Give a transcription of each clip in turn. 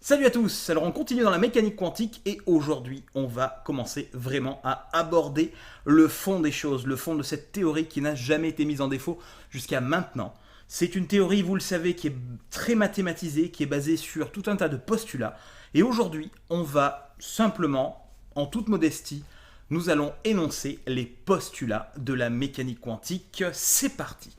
Salut à tous, alors on continue dans la mécanique quantique et aujourd'hui on va commencer vraiment à aborder le fond des choses, le fond de cette théorie qui n'a jamais été mise en défaut jusqu'à maintenant. C'est une théorie, vous le savez, qui est très mathématisée, qui est basée sur tout un tas de postulats et aujourd'hui on va simplement, en toute modestie, nous allons énoncer les postulats de la mécanique quantique. C'est parti!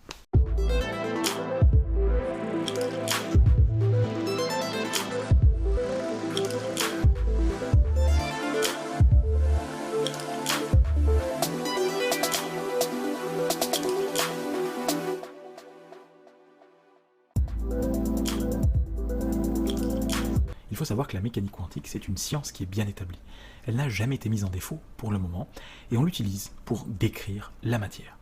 Il faut savoir que la mécanique quantique, c'est une science qui est bien établie. Elle n'a jamais été mise en défaut pour le moment, et on l'utilise pour décrire la matière.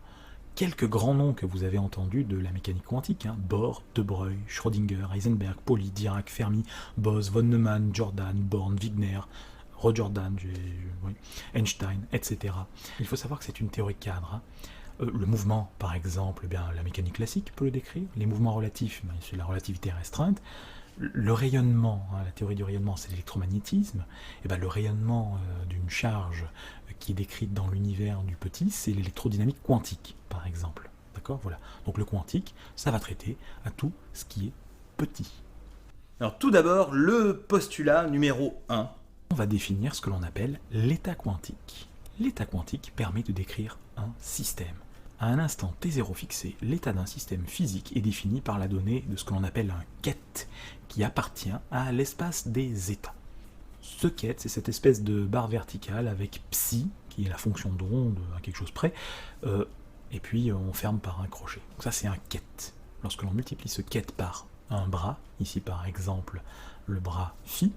Quelques grands noms que vous avez entendus de la mécanique quantique, Bohr, De Broglie, Schrödinger, Heisenberg, Pauli, Dirac, Fermi, Bose, von Neumann, Jordan, Born, Wigner, Jordan, Einstein, etc. Il faut savoir que c'est une théorie cadre. Le mouvement, par exemple, la mécanique classique peut le décrire. Les mouvements relatifs, c'est la relativité restreinte. Le rayonnement, la théorie du rayonnement, c'est l'électromagnétisme. Et le rayonnement d'une charge qui est décrite dans l'univers du petit, c'est l'électrodynamique quantique, par exemple. D'accord, voilà. Donc le quantique, ça va traiter à tout ce qui est petit. Alors tout d'abord, le postulat numéro 1. On va définir ce que l'on appelle l'état quantique. L'état quantique permet de décrire un système. À un instant t0 fixé, l'état d'un système physique est défini par la donnée de ce que l'on appelle un ket, qui appartient à l'espace des états. Ce ket, c'est cette espèce de barre verticale avec psi, qui est la fonction d'onde à quelque chose près, et puis on ferme par un crochet. Donc ça, c'est un ket. Lorsque l'on multiplie ce ket par un bras, ici par exemple le bras phi,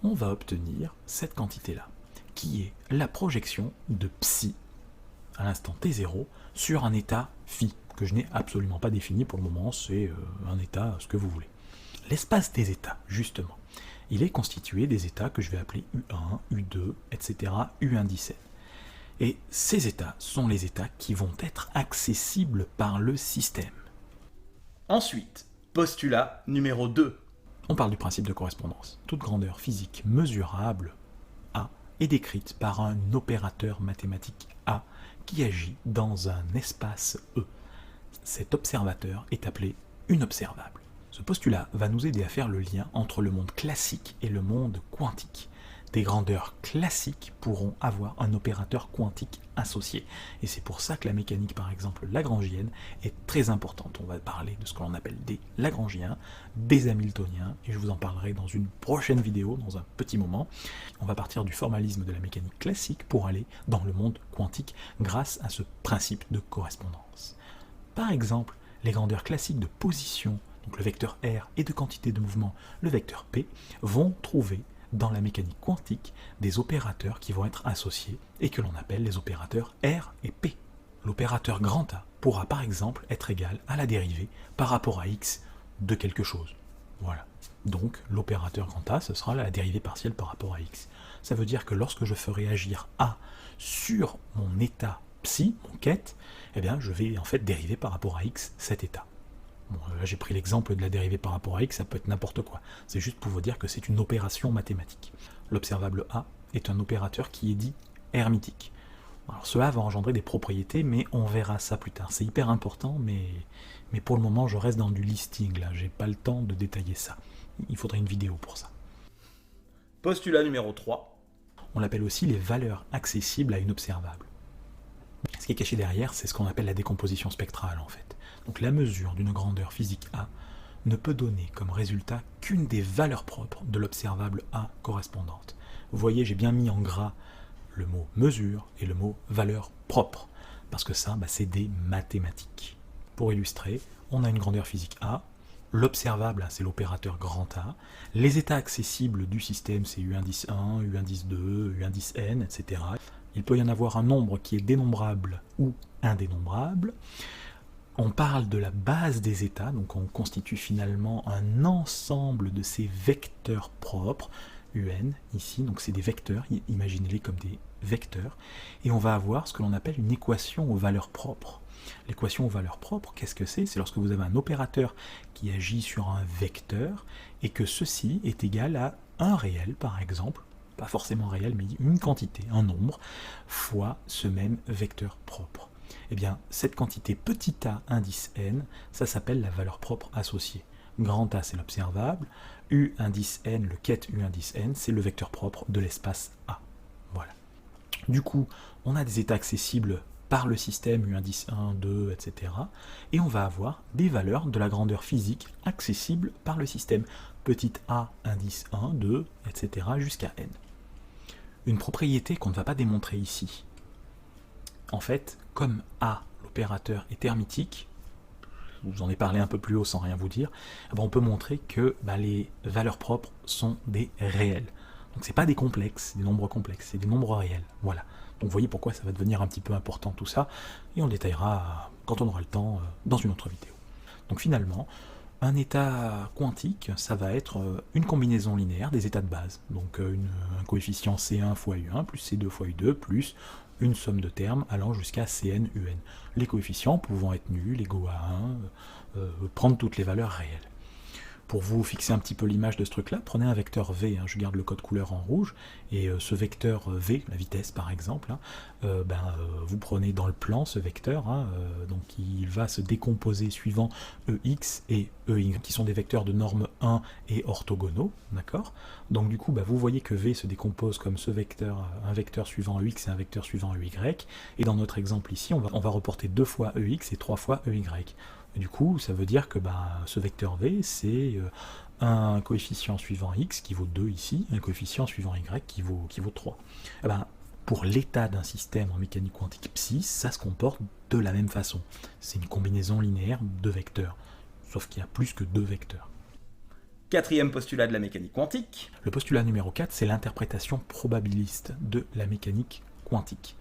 on va obtenir cette quantité-là, qui est la projection de psi à l'instant t0 sur un état phi, que je n'ai absolument pas défini pour le moment, c'est un état, ce que vous voulez. L'espace des états, justement, il est constitué des états que je vais appeler U1, U2, etc., U117. Et ces états sont les états qui vont être accessibles par le système. Ensuite, postulat numéro 2. On parle du principe de correspondance. Toute grandeur physique mesurable, A, est décrite par un opérateur mathématique A qui agit dans un espace E. Cet observateur est appelé une observable. Ce postulat va nous aider à faire le lien entre le monde classique et le monde quantique. Des grandeurs classiques pourront avoir un opérateur quantique associé. Et c'est pour ça que la mécanique, par exemple, lagrangienne, est très importante. On va parler de ce que l'on appelle des lagrangiens, des hamiltoniens, et je vous en parlerai dans une prochaine vidéo, dans un petit moment. On va partir du formalisme de la mécanique classique pour aller dans le monde quantique grâce à ce principe de correspondance. Par exemple, les grandeurs classiques de position, donc le vecteur R, et de quantité de mouvement, le vecteur P, vont trouver dans la mécanique quantique des opérateurs qui vont être associés et que l'on appelle les opérateurs R et P. L'opérateur grand A pourra par exemple être égal à la dérivée par rapport à x de quelque chose. Voilà. Donc l'opérateur grand A, ce sera la dérivée partielle par rapport à x. Ça veut dire que lorsque je ferai agir A sur mon état psi, mon ket, je vais en fait dériver par rapport à x cet état. Bon, là j'ai pris l'exemple de la dérivée par rapport à x, ça peut être n'importe quoi. C'est juste pour vous dire que c'est une opération mathématique. L'observable A est un opérateur qui est dit hermitique. Alors ce A va engendrer des propriétés, mais on verra ça plus tard. C'est hyper important, mais pour le moment je reste dans du listing, là, j'ai pas le temps de détailler ça. Il faudrait une vidéo pour ça. Postulat numéro 3. On l'appelle aussi les valeurs accessibles à une observable. Ce qui est caché derrière, c'est ce qu'on appelle la décomposition spectrale en fait. Donc la mesure d'une grandeur physique A ne peut donner comme résultat qu'une des valeurs propres de l'observable A correspondante. Vous voyez, j'ai bien mis en gras le mot mesure et le mot valeur propre, parce que ça, c'est des mathématiques. Pour illustrer, on a une grandeur physique A, l'observable, c'est l'opérateur grand A, les états accessibles du système, c'est U1 1, U1 2, U1 n, etc. Il peut y en avoir un nombre qui est dénombrable ou indénombrable. On parle de la base des états, donc on constitue finalement un ensemble de ces vecteurs propres, UN ici, donc c'est des vecteurs, imaginez-les comme des vecteurs, et on va avoir ce que l'on appelle une équation aux valeurs propres. L'équation aux valeurs propres, qu'est-ce que c'est? C'est lorsque vous avez un opérateur qui agit sur un vecteur et que ceci est égal à un réel, par exemple, pas forcément réel, mais une quantité, un nombre, fois ce même vecteur propre. Eh bien, cette quantité petit a indice n, ça s'appelle la valeur propre associée. Grand A, c'est l'observable, U indice n, le ket U indice n, c'est le vecteur propre de l'espace A. Voilà. Du coup, on a des états accessibles par le système U indice 1, 2, etc. Et on va avoir des valeurs de la grandeur physique accessibles par le système. Petit a indice 1, 2, etc. jusqu'à n. Une propriété qu'on ne va pas démontrer ici. En fait, comme A, l'opérateur, est hermétique, je vous en ai parlé un peu plus haut sans rien vous dire, on peut montrer que les valeurs propres sont des réels. Donc c'est pas des complexes, des nombres complexes, c'est des nombres réels. Voilà. Donc vous voyez pourquoi ça va devenir un petit peu important tout ça, et on le détaillera quand on aura le temps dans une autre vidéo. Donc finalement, un état quantique, ça va être une combinaison linéaire des états de base. Donc un coefficient C1 fois U1 plus C2 fois U2 plus une somme de termes allant jusqu'à Cn, Un. Les coefficients pouvant être nuls, égaux à 1, prendre toutes les valeurs réelles. Pour vous fixer un petit peu l'image de ce truc-là, prenez un vecteur V, je garde le code couleur en rouge, et ce vecteur V, la vitesse par exemple, vous prenez dans le plan ce vecteur, donc il va se décomposer suivant EX et EY, qui sont des vecteurs de norme 1 et orthogonaux, d'accord? Donc du coup, vous voyez que V se décompose comme ce vecteur, un vecteur suivant EX et un vecteur suivant EY, et dans notre exemple ici, on va reporter 2 fois EX et 3 fois EY. Du coup, ça veut dire que ce vecteur V, c'est un coefficient suivant x qui vaut 2 ici, un coefficient suivant y qui vaut 3. Pour l'état d'un système en mécanique quantique psi, ça se comporte de la même façon. C'est une combinaison linéaire de vecteurs, sauf qu'il y a plus que 2 vecteurs. Quatrième postulat de la mécanique quantique. Le postulat numéro 4, c'est l'interprétation probabiliste de la mécanique quantique.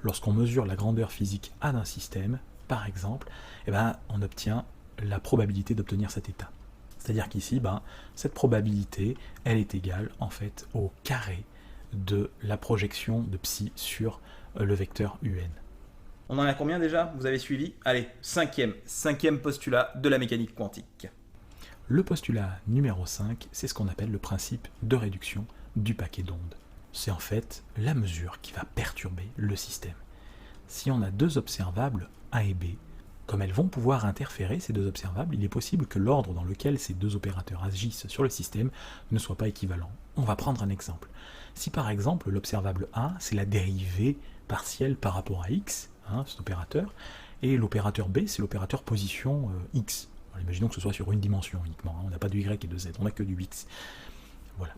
Lorsqu'on mesure la grandeur physique A d'un système, par exemple, on obtient la probabilité d'obtenir cet état. C'est-à-dire qu'ici, cette probabilité, elle est égale en fait au carré de la projection de psi sur le vecteur UN. On en a combien déjà? Vous avez suivi? Allez, cinquième postulat de la mécanique quantique. Le postulat numéro 5, c'est ce qu'on appelle le principe de réduction du paquet d'ondes. C'est en fait la mesure qui va perturber le système. Si on a deux observables, A et B, comme elles vont pouvoir interférer, ces deux observables, il est possible que l'ordre dans lequel ces deux opérateurs agissent sur le système ne soit pas équivalent. On va prendre un exemple. Si par exemple l'observable A, c'est la dérivée partielle par rapport à x, cet opérateur, et l'opérateur B, c'est l'opérateur position x. Alors, imaginons que ce soit sur une dimension uniquement, on n'a pas de y et de z, on n'a que du x. Voilà.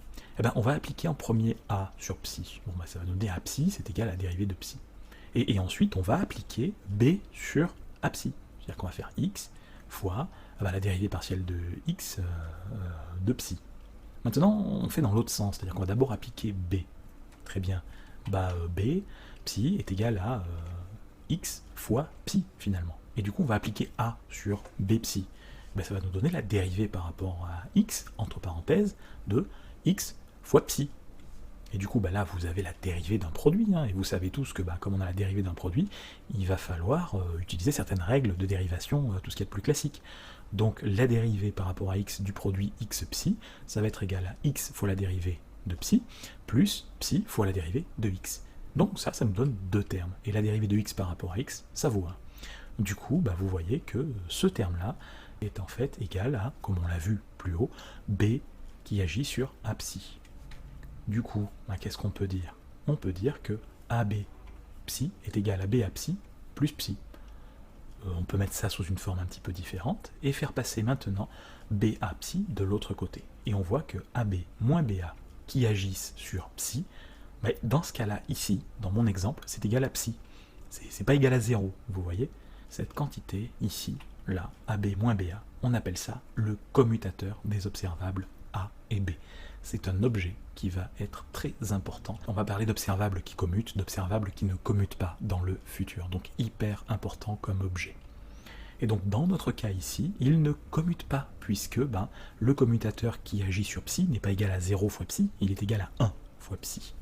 On va appliquer en premier A sur psi. Ça va nous donner A psi, c'est égal à la dérivée de psi. Et ensuite, on va appliquer B sur A psi. C'est-à-dire qu'on va faire x fois la dérivée partielle de x de psi. Maintenant, on fait dans l'autre sens, c'est-à-dire qu'on va d'abord appliquer B. Très bien. B, psi est égal à x fois psi, finalement. Et du coup, on va appliquer A sur B psi. Ça va nous donner la dérivée par rapport à x, entre parenthèses, de x fois psi. Et du coup, là, vous avez la dérivée d'un produit, et vous savez tous que, comme on a la dérivée d'un produit, il va falloir utiliser certaines règles de dérivation, tout ce qui est de plus classique. Donc, la dérivée par rapport à x du produit x psi, ça va être égal à x fois la dérivée de psi, plus psi fois la dérivée de x. Donc, ça nous donne deux termes. Et la dérivée de x par rapport à x, ça vaut 1. Du coup, vous voyez que ce terme-là est en fait égal à, comme on l'a vu plus haut, b qui agit sur a psi. Du coup, qu'est-ce qu'on peut dire? On peut dire que AB psi est égal à BA psi plus psi. On peut mettre ça sous une forme un petit peu différente et faire passer maintenant BA psi de l'autre côté. Et on voit que AB moins BA qui agissent sur psi, dans ce cas-là, ici, dans mon exemple, c'est égal à psi. C'est pas égal à 0, vous voyez? Cette quantité ici, là, AB moins BA, on appelle ça le commutateur des observables A et B. C'est un objet qui va être très important. On va parler d'observables qui commutent, d'observables qui ne commutent pas dans le futur. Donc hyper important comme objet. Et donc dans notre cas ici, il ne commute pas, puisque le commutateur qui agit sur psi n'est pas égal à 0 fois psi, il est égal à 1 fois psi.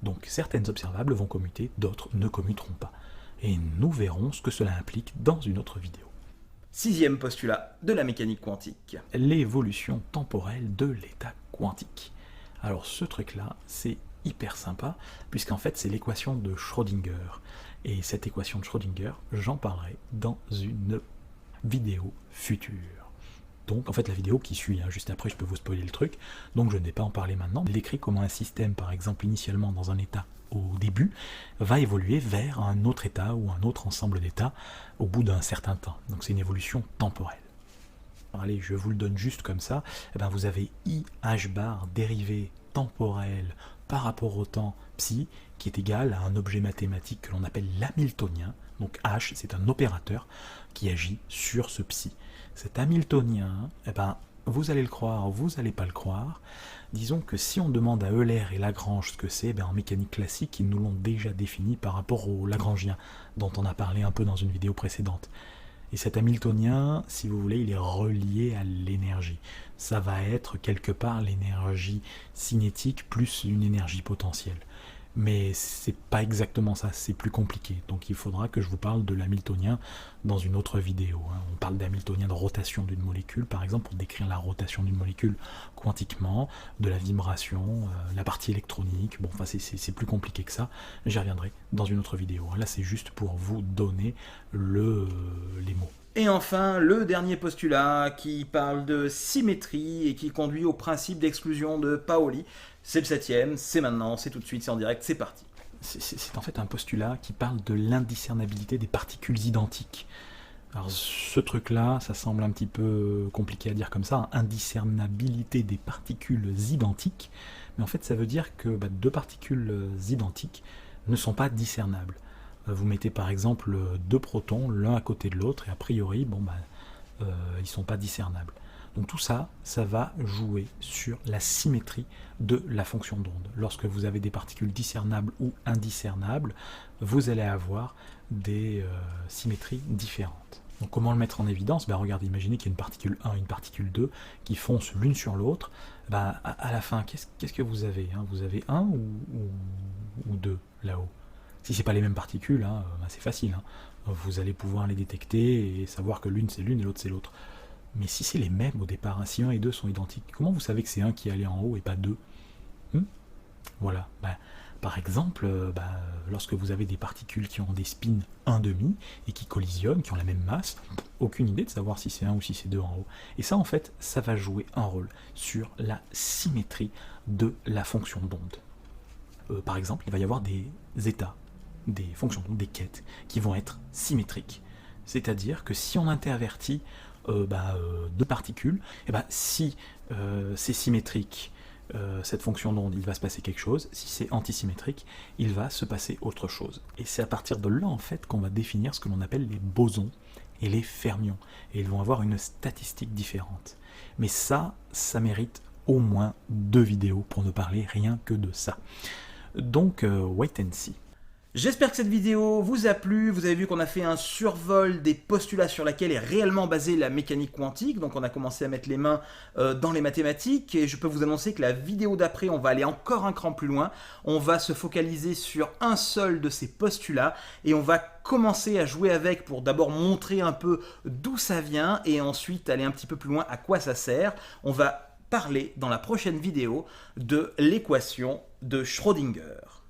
Donc certaines observables vont commuter, d'autres ne commuteront pas. et nous verrons ce que cela implique dans une autre vidéo. Sixième postulat de la mécanique quantique. L'évolution temporelle de l'état quantique. Alors ce truc-là, c'est hyper sympa, puisqu'en fait c'est l'équation de Schrödinger. Et cette équation de Schrödinger, j'en parlerai dans une vidéo future. Donc en fait la vidéo qui suit, juste après je peux vous spoiler le truc, donc je ne vais pas en parler maintenant. Il décrit comment un système, par exemple initialement dans un état au début, va évoluer vers un autre état ou un autre ensemble d'états au bout d'un certain temps. Donc c'est une évolution temporelle. Alors, allez, je vous le donne juste comme ça. Eh ben, vous avez IH bar dérivé temporel par rapport au temps psi qui est égal à un objet mathématique que l'on appelle l'hamiltonien. Donc H, c'est un opérateur qui agit sur ce psi. Cet hamiltonien, eh ben, vous allez le croire, vous n'allez pas le croire. Disons que si on demande à Euler et Lagrange ce que c'est, ben en mécanique classique, ils nous l'ont déjà défini par rapport au Lagrangien, dont on a parlé un peu dans une vidéo précédente. Et cet hamiltonien, si vous voulez, il est relié à l'énergie. Ça va être quelque part l'énergie cinétique plus une énergie potentielle. Mais c'est pas exactement ça, c'est plus compliqué. Donc il faudra que je vous parle de l'hamiltonien dans une autre vidéo. On parle d'hamiltonien de rotation d'une molécule, par exemple, pour décrire la rotation d'une molécule quantiquement, de la vibration, la partie électronique. Bon, enfin c'est plus compliqué que ça. J'y reviendrai dans une autre vidéo. Là, c'est juste pour vous donner les mots. Et enfin, le dernier postulat qui parle de symétrie et qui conduit au principe d'exclusion de Pauli. C'est le septième, c'est maintenant, c'est tout de suite, c'est en direct, c'est parti. C'est en fait un postulat qui parle de l'indiscernabilité des particules identiques. Alors ce truc-là, ça semble un petit peu compliqué à dire comme ça, indiscernabilité des particules identiques, mais en fait ça veut dire que deux particules identiques ne sont pas discernables. Vous mettez par exemple deux protons l'un à côté de l'autre et a priori, ils ne sont pas discernables. Donc tout ça, ça va jouer sur la symétrie de la fonction d'onde. Lorsque vous avez des particules discernables ou indiscernables, vous allez avoir des symétries différentes. Donc comment le mettre en évidence? Regardez, imaginez qu'il y a une particule 1 et une particule 2 qui foncent l'une sur l'autre. À la fin, qu'est-ce que vous avez? Vous avez 1 ou 2 là-haut? Si ce n'est pas les mêmes particules, c'est facile. Vous allez pouvoir les détecter et savoir que l'une c'est l'une et l'autre c'est l'autre. Mais si c'est les mêmes au départ, si 1 et 2 sont identiques, comment vous savez que c'est 1 qui est allé en haut et pas 2? Voilà. Par exemple, lorsque vous avez des particules qui ont des spins 1,5 et qui collisionnent, qui ont la même masse, aucune idée de savoir si c'est 1 ou si c'est 2 en haut. Et ça, en fait, ça va jouer un rôle sur la symétrie de la fonction d'onde. Par exemple, il va y avoir des états, des fonctions d'onde, des quêtes, qui vont être symétriques. C'est-à-dire que si on intervertit deux particules, si c'est symétrique, cette fonction d'onde, il va se passer quelque chose. Si c'est antisymétrique, il va se passer autre chose. Et c'est à partir de là, en fait, qu'on va définir ce que l'on appelle les bosons et les fermions. Et ils vont avoir une statistique différente. Mais ça mérite au moins 2 vidéos pour ne parler rien que de ça. Donc, wait and see. J'espère que cette vidéo vous a plu. Vous avez vu qu'on a fait un survol des postulats sur lesquels est réellement basée la mécanique quantique. Donc on a commencé à mettre les mains dans les mathématiques. Et je peux vous annoncer que la vidéo d'après, on va aller encore un cran plus loin. On va se focaliser sur un seul de ces postulats. Et on va commencer à jouer avec pour d'abord montrer un peu d'où ça vient. Et ensuite aller un petit peu plus loin à quoi ça sert. On va parler dans la prochaine vidéo de l'équation de Schrödinger.